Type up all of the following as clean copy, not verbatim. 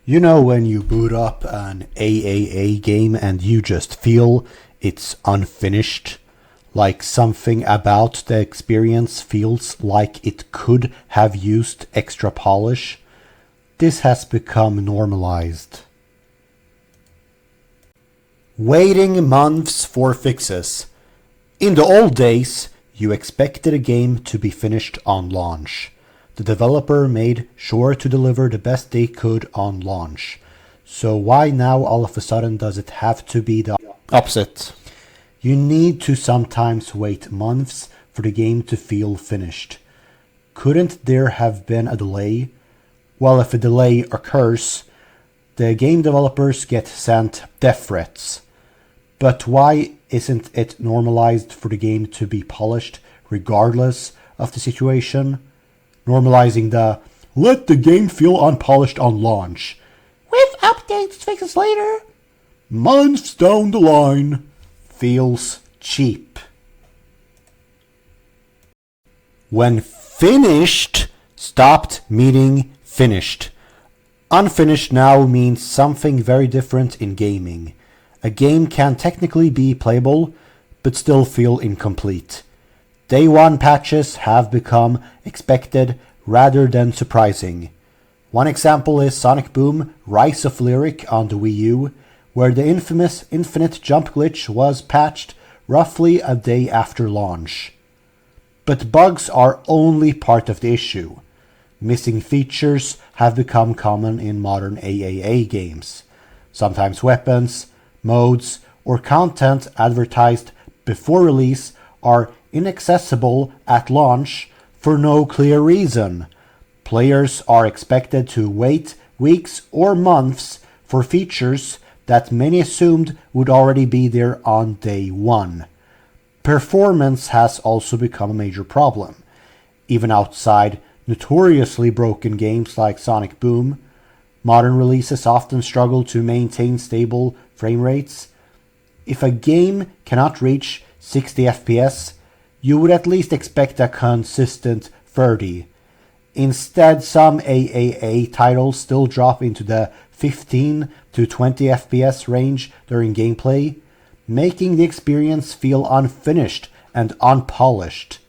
You know when you boot up an AAA game and you just feel it's unfinished? Like something about the experience feels like it could have used extra polish? This has become normalized. Waiting months for fixes. In the old days, you expected a game to be finished on launch. The developer made sure to deliver the best they could on launch. So why now all of a sudden does it have to be the opposite? You need to sometimes wait months for the game to feel finished. Couldn't there have been a delay? Well, if a delay occurs, the game developers get sent death threats. But why isn't it normalized for the game to be polished regardless of the situation? Normalizing the let the game feel unpolished on launch, with updates fixes later, months down the line, feels cheap. When finished stopped meaning finished. Unfinished now means something very different in gaming. A game can technically be playable, but still feel incomplete. Day one patches have become expected rather than surprising. One example is Sonic Boom Rise of Lyric on the Wii U, where the infamous infinite jump glitch was patched roughly a day after launch. But bugs are only part of the issue. Missing features have become common in modern AAA games. Sometimes weapons, modes, or content advertised before release are inaccessible at launch for no clear reason. Players are expected to wait weeks or months for features that many assumed would already be there on day one. Performance has also become a major problem. Even outside notoriously broken games like Sonic Boom, modern releases often struggle to maintain stable frame rates. If a game cannot reach 60 FPS, you would at least expect a consistent 30. Instead, some AAA titles still drop into the 15 to 20 FPS range during gameplay, making the experience feel unfinished and unpolished.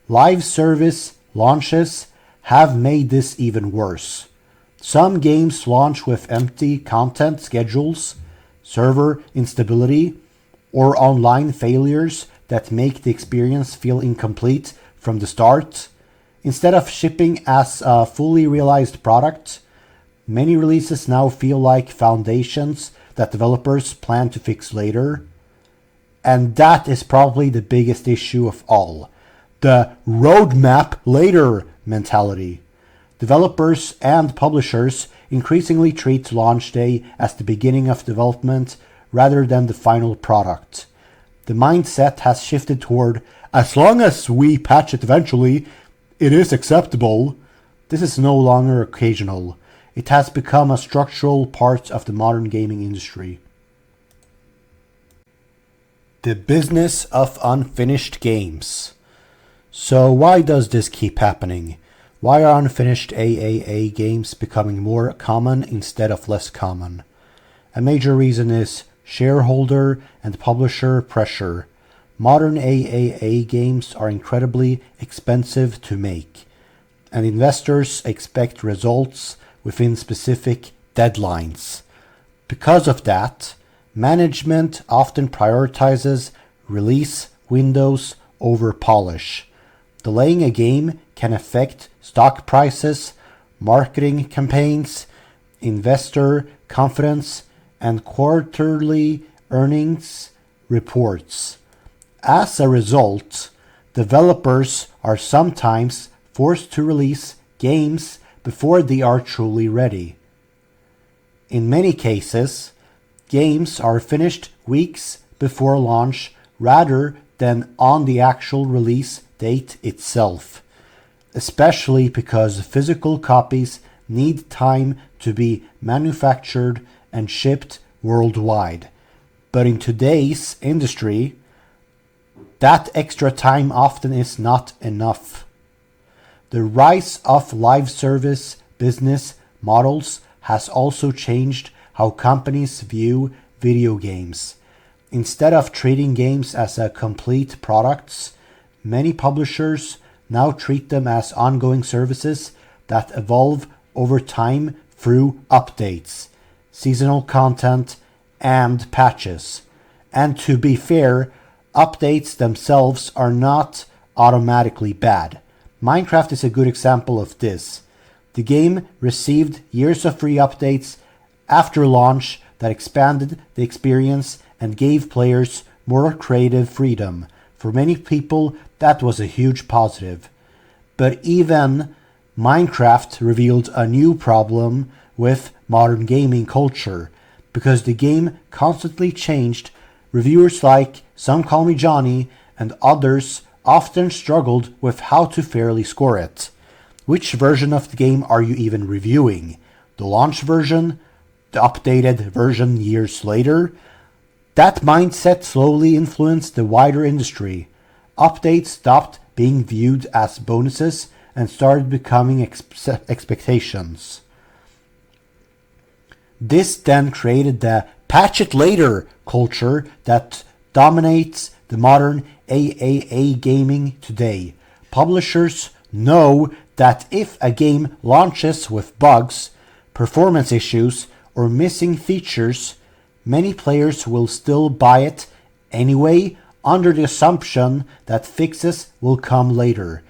Live service launches have made this even worse. Some games launch with empty content schedules, server instability, or online failures that make the experience feel incomplete from the start. Instead of shipping as a fully realized product, many releases now feel like foundations that developers plan to fix later. And that is probably the biggest issue of all, the roadmap later mentality. Developers and publishers increasingly treat launch day as the beginning of development rather than the final product. The mindset has shifted toward, as long as we patch it eventually, it is acceptable. This is no longer occasional. It has become a structural part of the modern gaming industry. The business of unfinished games. So why does this keep happening? Why are unfinished AAA games becoming more common instead of less common? A major reason is shareholder and publisher pressure. Modern AAA games are incredibly expensive to make, and investors expect results within specific deadlines. Because of that, management often prioritizes release windows over polish. Delaying a game can affect stock prices, marketing campaigns, investor confidence, and quarterly earnings reports. As a result, developers are sometimes forced to release games before they are truly ready. In many cases, games are finished weeks before launch rather than on the actual release date itself, especially because physical copies need time to be manufactured and shipped worldwide. But in today's industry, that extra time often is not enough. The rise of live service business models has also changed how companies view video games. Instead of treating games as a complete products, many publishers now treat them as ongoing services that evolve over time through updates, seasonal content, and patches. And to be fair, updates themselves are not automatically bad. Minecraft is a good example of this. The game received years of free updates after launch that expanded the experience and gave players more creative freedom. For many people, that was a huge positive. But even Minecraft revealed a new problem with modern gaming culture. Because the game constantly changed, reviewers like Some Call Me Johnny and others often struggled with how to fairly score it. Which version of the game are you even reviewing? The launch version? The updated version years later? That mindset slowly influenced the wider industry. Updates stopped being viewed as bonuses and started becoming expectations. This then created the patch it later culture that dominates the modern AAA gaming today. Publishers know that if a game launches with bugs, performance issues, or missing features, many players will still buy it anyway under the assumption that fixes will come later,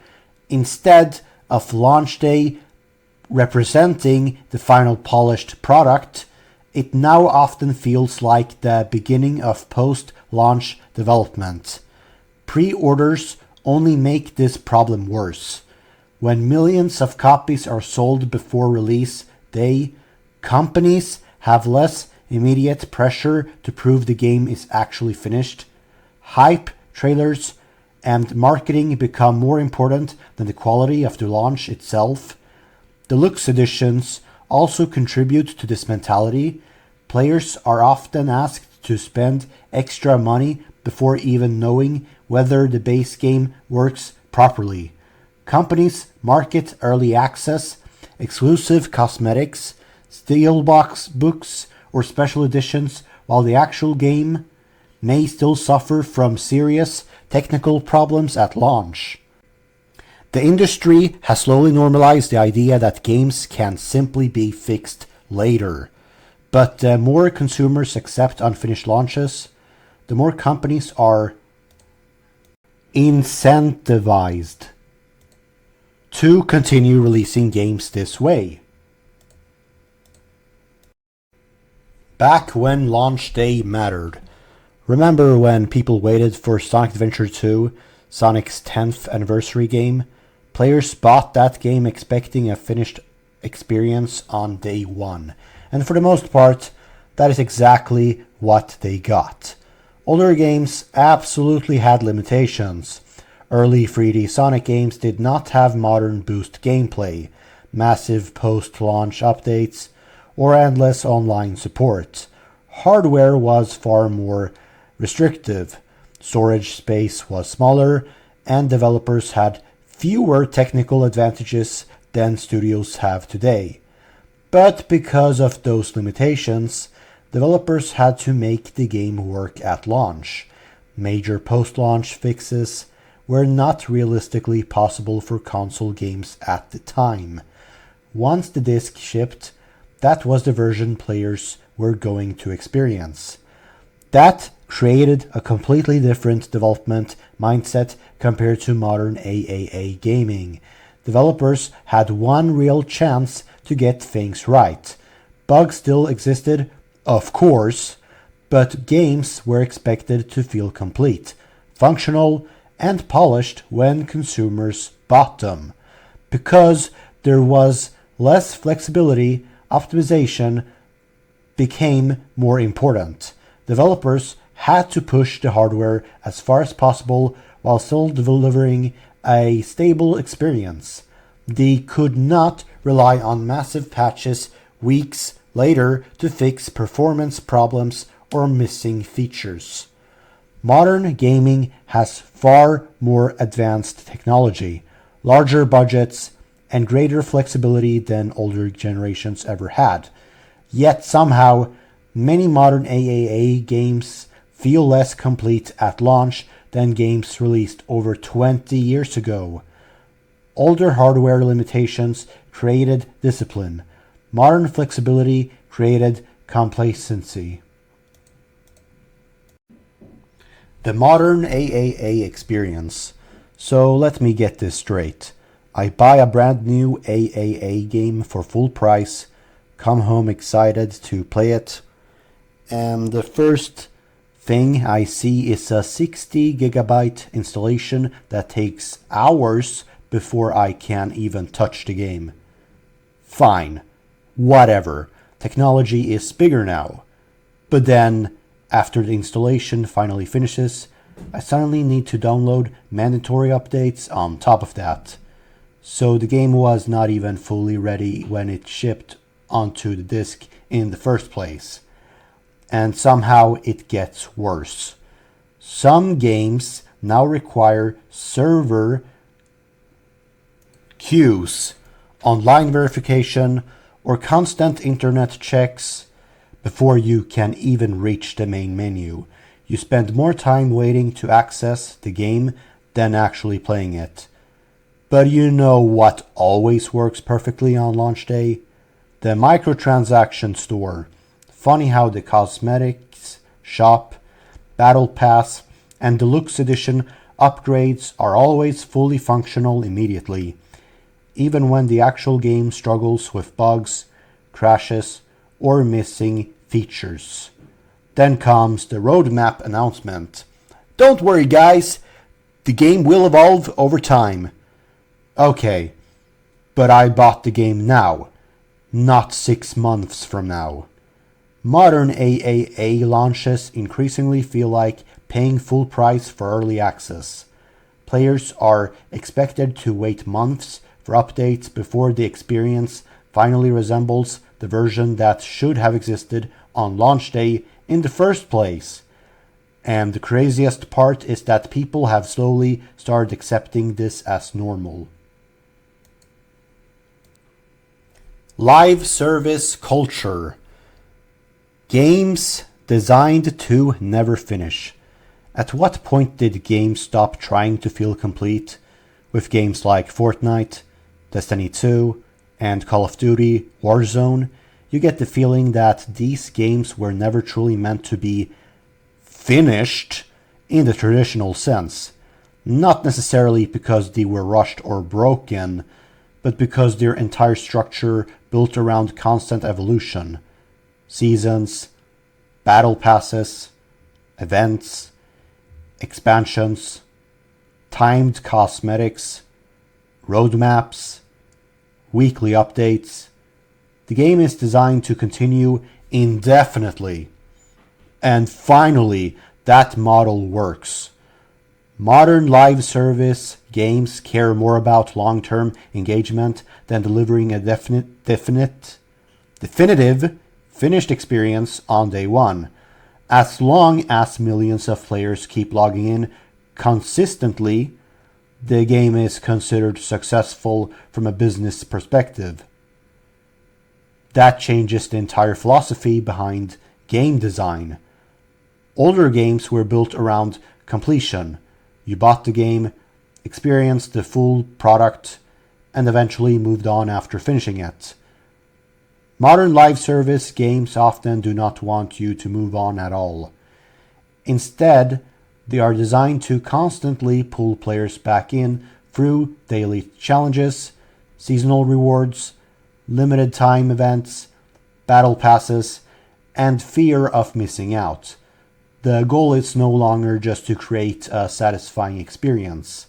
instead of launch day representing the final polished product. It now often feels like the beginning of post-launch development. Pre-orders only make this problem worse. When millions of copies are sold before release day, companies have less immediate pressure to prove the game is actually finished. Hype, trailers, and marketing become more important than the quality of the launch itself. Deluxe editions also contribute to this mentality. Players are often asked to spend extra money before even knowing whether the base game works properly. Companies market early access, exclusive cosmetics, steelbox books, or special editions, while the actual game may still suffer from serious technical problems at launch. The industry has slowly normalized the idea that games can simply be fixed later. But the more consumers accept unfinished launches, the more companies are incentivized to continue releasing games this way. Back when launch day mattered. Remember when people waited for Sonic Adventure 2, Sonic's 10th anniversary game? Players bought that game expecting a finished experience on day one. And for the most part, that is exactly what they got. Older games absolutely had limitations. Early 3D Sonic games did not have modern boost gameplay, massive post-launch updates, or endless online support. Hardware was far more restrictive, storage space was smaller, and developers had fewer technical advantages than studios have today. But because of those limitations, developers had to make the game work at launch. Major post-launch fixes were not realistically possible for console games at the time. Once the disc shipped, that was the version players were going to experience. That created a completely different development mindset compared to modern AAA gaming. Developers had one real chance to get things right. Bugs still existed, of course, but games were expected to feel complete, functional, and polished when consumers bought them. Because there was less flexibility, optimization became more important. Developers had to push the hardware as far as possible while still delivering a stable experience. They could not rely on massive patches weeks later to fix performance problems or missing features. Modern gaming has far more advanced technology, larger budgets, and greater flexibility than older generations ever had. Yet somehow, many modern AAA games feel less complete at launch than games released over 20 years ago. Older hardware limitations created discipline. Modern flexibility created complacency. The modern AAA experience. So let me get this straight. I buy a brand new AAA game for full price, come home excited to play it, and the first thing I see is a 60 gigabyte installation that takes hours before I can even touch the game. Fine, whatever. Technology is bigger now. But then, after the installation finally finishes, I suddenly need to download mandatory updates on top of that. So the game was not even fully ready when it shipped onto the disk in the first place. And somehow it gets worse. Some games now require server queues, online verification, or constant internet checks before you can even reach the main menu. You spend more time waiting to access the game than actually playing it. But you know what always works perfectly on launch day? The microtransaction store. Funny how the cosmetics shop, battle pass, and deluxe edition upgrades are always fully functional immediately, even when the actual game struggles with bugs, crashes, or missing features. Then comes the roadmap announcement. Don't worry guys, the game will evolve over time. Okay, but I bought the game now, not 6 months from now. Modern AAA launches increasingly feel like paying full price for early access. Players are expected to wait months for updates before the experience finally resembles the version that should have existed on launch day in the first place. And the craziest part is that people have slowly started accepting this as normal. Live service culture. Games designed to never finish. At what point did games stop trying to feel complete? With games like Fortnite, Destiny 2, and Call of Duty Warzone, you get the feeling that these games were never truly meant to be finished in the traditional sense. Not necessarily because they were rushed or broken, but because their entire structure built around constant evolution. Seasons, battle passes, events, expansions, timed cosmetics, roadmaps, weekly updates. The game is designed to continue indefinitely. And finally, that model works. Modern live service games care more about long-term engagement than delivering a definitive finished experience on day one. As long as millions of players keep logging in consistently, the game is considered successful from a business perspective. That changes the entire philosophy behind game design. Older games were built around completion. You bought the game, experienced the full product, and eventually moved on after finishing it. Modern live service games often do not want you to move on at all. Instead, they are designed to constantly pull players back in through daily challenges, seasonal rewards, limited time events, battle passes, and fear of missing out. The goal is no longer just to create a satisfying experience.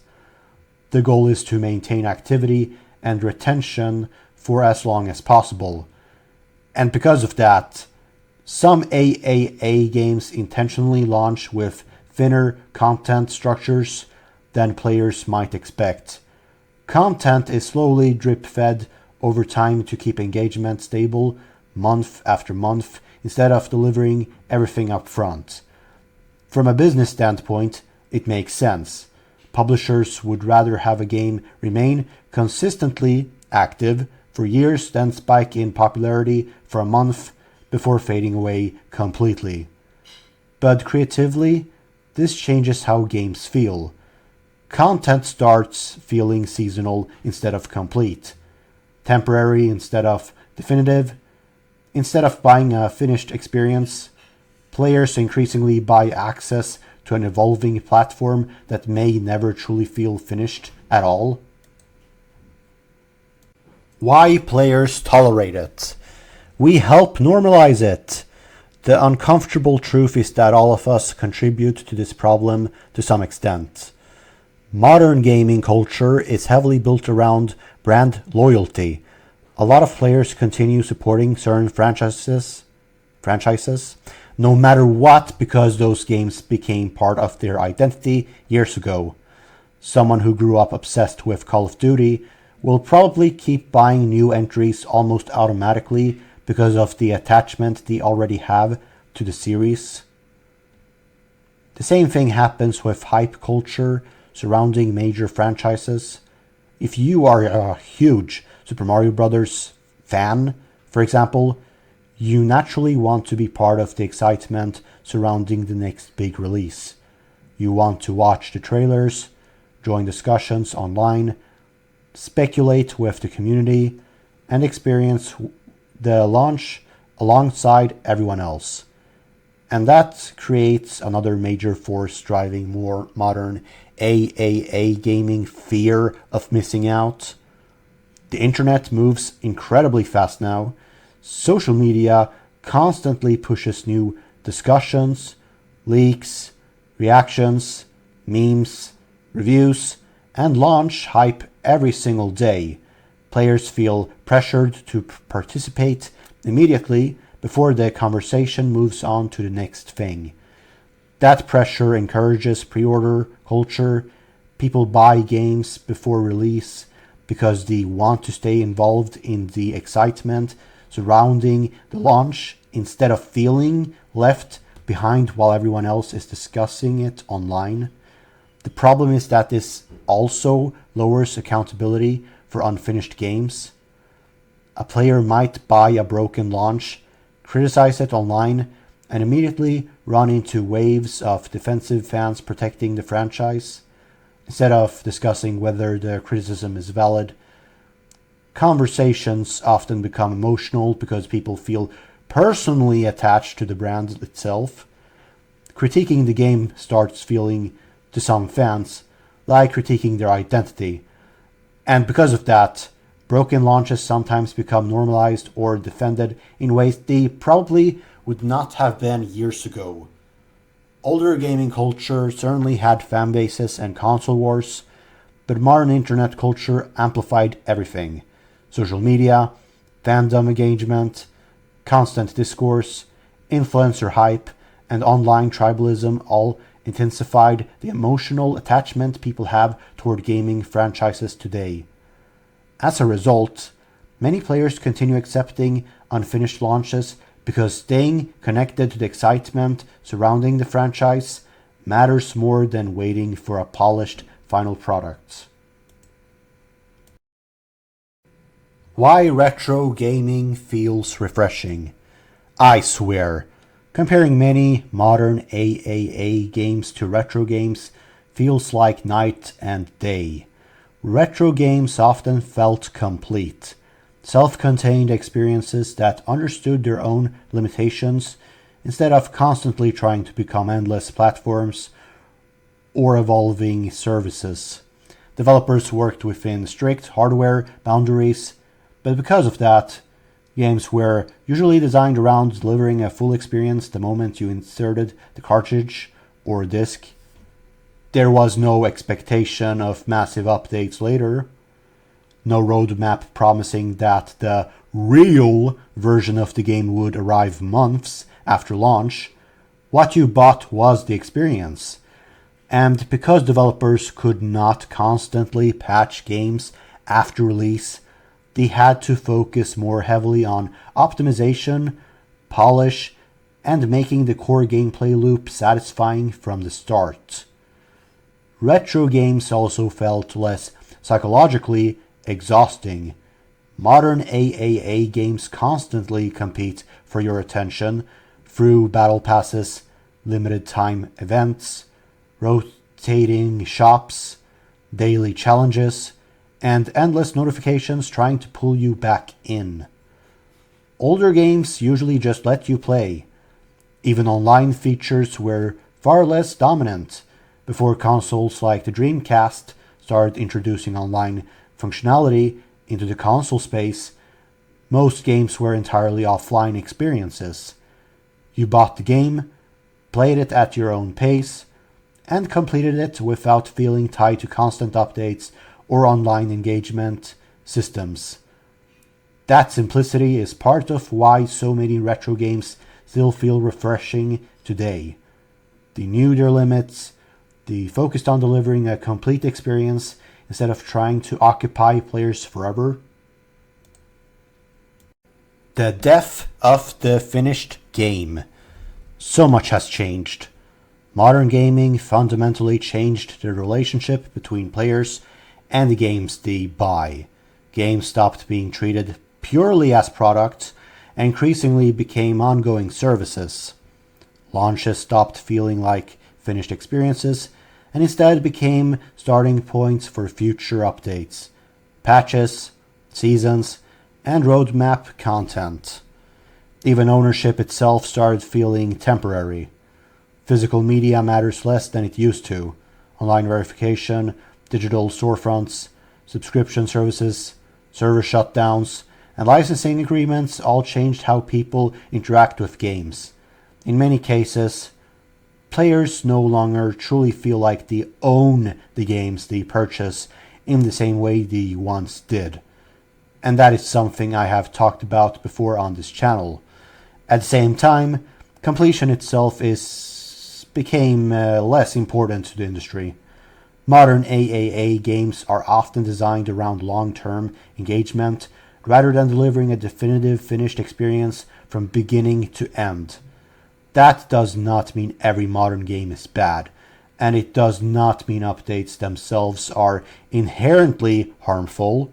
The goal is to maintain activity and retention for as long as possible. And because of that, some AAA games intentionally launch with thinner content structures than players might expect. Content is slowly drip-fed over time to keep engagement stable month after month instead of delivering everything up front. From a business standpoint, it makes sense. Publishers would rather have a game remain consistently active for years than spike in popularity for a month before fading away completely. But creatively, this changes how games feel. Content starts feeling seasonal instead of complete, temporary instead of definitive. Instead of buying a finished experience, players increasingly buy access to an evolving platform that may never truly feel finished at all. Why players tolerate it? We help normalize it. The uncomfortable truth is that all of us contribute to this problem to some extent. Modern gaming culture is heavily built around brand loyalty. A lot of players continue supporting certain franchises, no matter what, because those games became part of their identity years ago. Someone who grew up obsessed with Call of Duty will probably keep buying new entries almost automatically because of the attachment they already have to the series. The same thing happens with hype culture surrounding major franchises. If you are a huge Super Mario Bros. Fan, for example, you naturally want to be part of the excitement surrounding the next big release. You want to watch the trailers, join discussions online, speculate with the community, and experience the launch alongside everyone else. And that creates another major force driving more modern AAA gaming: fear of missing out. The internet moves incredibly fast now. Social media constantly pushes new discussions, leaks, reactions, memes, reviews, and launch hype every single day. Players feel pressured to participate immediately before the conversation moves on to the next thing. That pressure encourages pre-order culture. People buy games before release because they want to stay involved in the excitement surrounding the launch instead of feeling left behind while everyone else is discussing it online. The problem is that this also lowers accountability for unfinished games. A player might buy a broken launch, criticize it online, and immediately run into waves of defensive fans protecting the franchise. Instead of discussing whether the criticism is valid, conversations often become emotional because people feel personally attached to the brand itself. Critiquing the game starts feeling, to some fans, like critiquing their identity. And because of that, broken launches sometimes become normalized or defended in ways they probably would not have been years ago. Older gaming culture certainly had fan bases and console wars, but modern internet culture amplified everything. Social media, fandom engagement, constant discourse, influencer hype, and online tribalism all intensified the emotional attachment people have toward gaming franchises today. As a result, many players continue accepting unfinished launches because staying connected to the excitement surrounding the franchise matters more than waiting for a polished final product. Why retro gaming feels refreshing. I swear, comparing many modern AAA games to retro games feels like night and day. Retro games often felt complete, self-contained experiences that understood their own limitations instead of constantly trying to become endless platforms or evolving services. Developers worked within strict hardware boundaries, but because of that, games were usually designed around delivering a full experience the moment you inserted the cartridge or disc. There was no expectation of massive updates later. No roadmap promising that the real version of the game would arrive months after launch. What you bought was the experience. And because developers could not constantly patch games after release, they had to focus more heavily on optimization, polish, and making the core gameplay loop satisfying from the start. Retro games also felt less psychologically exhausting. Modern AAA games constantly compete for your attention through battle passes, limited time events, rotating shops, daily challenges, and endless notifications trying to pull you back in. Older games usually just let you play. Even online features were far less dominant before consoles like the Dreamcast started introducing online functionality into the console space. Most games were entirely offline experiences. You bought the game, played it at your own pace, and completed it without feeling tied to constant updates or online engagement systems. That simplicity is part of why so many retro games still feel refreshing today. They knew their limits, they focused on delivering a complete experience instead of trying to occupy players forever. The death of the finished game. So much has changed. Modern gaming fundamentally changed the relationship between players and the games they buy. Games stopped being treated purely as products and increasingly became ongoing services. Launches stopped feeling like finished experiences and instead became starting points for future updates, patches, seasons, and roadmap content. Even ownership itself started feeling temporary. Physical media matters less than it used to. Online verification, digital storefronts, subscription services, server shutdowns, and licensing agreements all changed how people interact with games. In many cases, players no longer truly feel like they own the games they purchase in the same way they once did. And that is something I have talked about before on this channel. At the same time, completion itself became less important to the industry. Modern AAA games are often designed around long-term engagement rather than delivering a definitive finished experience from beginning to end. That does not mean every modern game is bad, and it does not mean updates themselves are inherently harmful.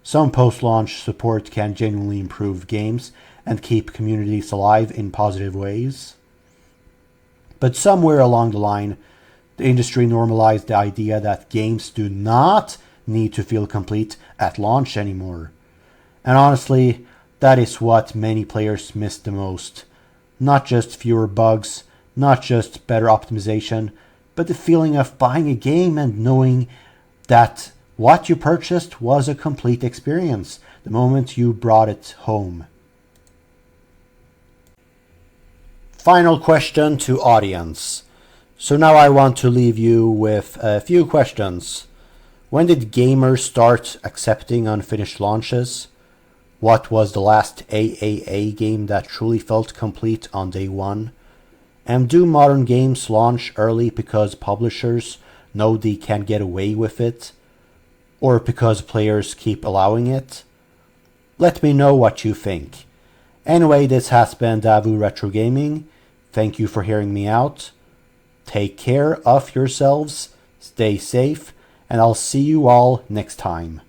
Some post-launch support can genuinely improve games and keep communities alive in positive ways. But somewhere along the line, the industry normalized the idea that games do not need to feel complete at launch anymore. And honestly, that is what many players miss the most. Not just fewer bugs, not just better optimization, but the feeling of buying a game and knowing that what you purchased was a complete experience the moment you brought it home. Final question to audience. So now I want to leave you with a few questions. When did gamers start accepting unfinished launches? What was the last AAA game that truly felt complete on day one? And do modern games launch early because publishers know they can get away with it? Or because players keep allowing it? Let me know what you think. Anyway, this has been Davu Retro Gaming. Thank you for hearing me out. Take care of yourselves, stay safe, and I'll see you all next time.